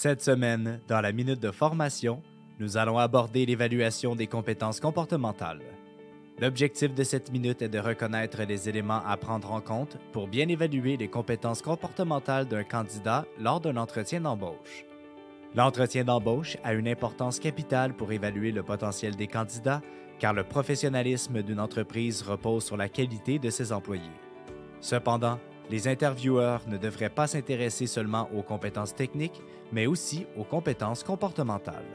Cette semaine, dans la minute de formation, nous allons aborder l'évaluation des compétences comportementales. L'objectif de cette minute est de reconnaître les éléments à prendre en compte pour bien évaluer les compétences comportementales d'un candidat lors d'un entretien d'embauche. L'entretien d'embauche a une importance capitale pour évaluer le potentiel des candidats, car le professionnalisme d'une entreprise repose sur la qualité de ses employés. Cependant, les intervieweurs ne devraient pas s'intéresser seulement aux compétences techniques, mais aussi aux compétences comportementales.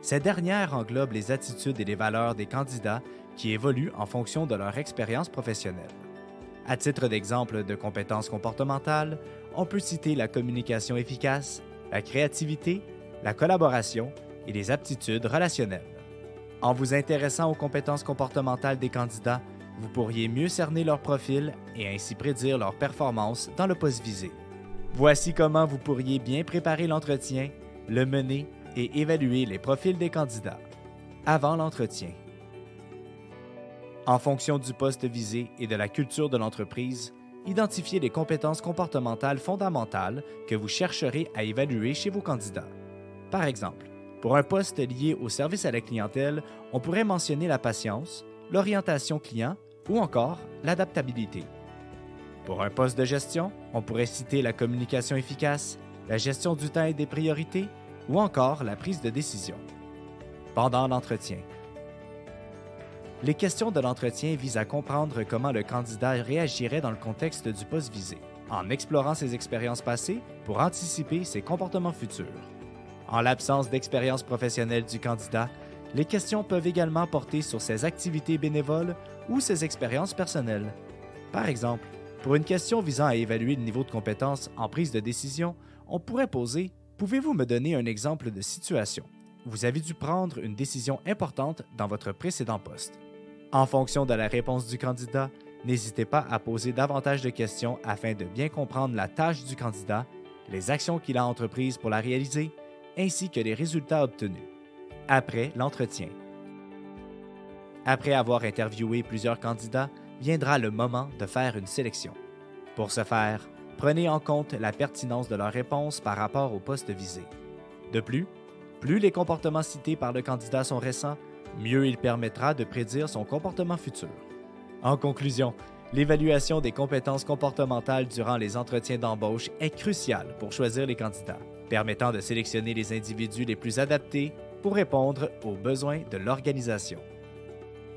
Ces dernières englobent les attitudes et les valeurs des candidats qui évoluent en fonction de leur expérience professionnelle. À titre d'exemple de compétences comportementales, on peut citer la communication efficace, la créativité, la collaboration et les aptitudes relationnelles. En vous intéressant aux compétences comportementales des candidats, vous pourriez mieux cerner leur profil et ainsi prédire leur performance dans le poste visé. Voici comment vous pourriez bien préparer l'entretien, le mener et évaluer les profils des candidats. Avant l'entretien. En fonction du poste visé et de la culture de l'entreprise, identifiez les compétences comportementales fondamentales que vous chercherez à évaluer chez vos candidats. Par exemple, pour un poste lié au service à la clientèle, on pourrait mentionner la patience, l'orientation client ou encore l'adaptabilité. Pour un poste de gestion, on pourrait citer la communication efficace, la gestion du temps et des priorités ou encore la prise de décision. Pendant l'entretien. Les questions de l'entretien visent à comprendre comment le candidat réagirait dans le contexte du poste visé, en explorant ses expériences passées pour anticiper ses comportements futurs. En l'absence d'expérience professionnelle du candidat, les questions peuvent également porter sur ses activités bénévoles ou ses expériences personnelles. Par exemple, pour une question visant à évaluer le niveau de compétence en prise de décision, on pourrait poser « Pouvez-vous me donner un exemple de situation? Vous avez dû prendre une décision importante dans votre précédent poste. » En fonction de la réponse du candidat, n'hésitez pas à poser davantage de questions afin de bien comprendre la tâche du candidat, les actions qu'il a entreprises pour la réaliser, ainsi que les résultats obtenus. Après l'entretien. Après avoir interviewé plusieurs candidats, viendra le moment de faire une sélection. Pour ce faire, prenez en compte la pertinence de leurs réponses par rapport au poste visé. De plus les comportements cités par le candidat sont récents, mieux il permettra de prédire son comportement futur. En conclusion, l'évaluation des compétences comportementales durant les entretiens d'embauche est cruciale pour choisir les candidats, permettant de sélectionner les individus les plus adaptés pour répondre aux besoins de l'organisation.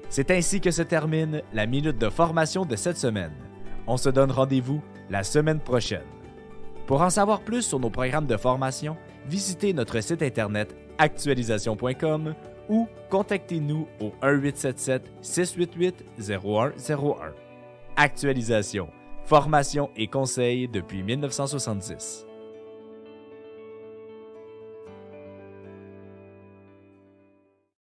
C'est ainsi que se termine la minute de formation de cette semaine. On se donne rendez-vous la semaine prochaine. Pour en savoir plus sur nos programmes de formation, visitez notre site internet actualisation.com ou contactez-nous au 1-877-688-0101. Actualisation, formation et conseils depuis 1970.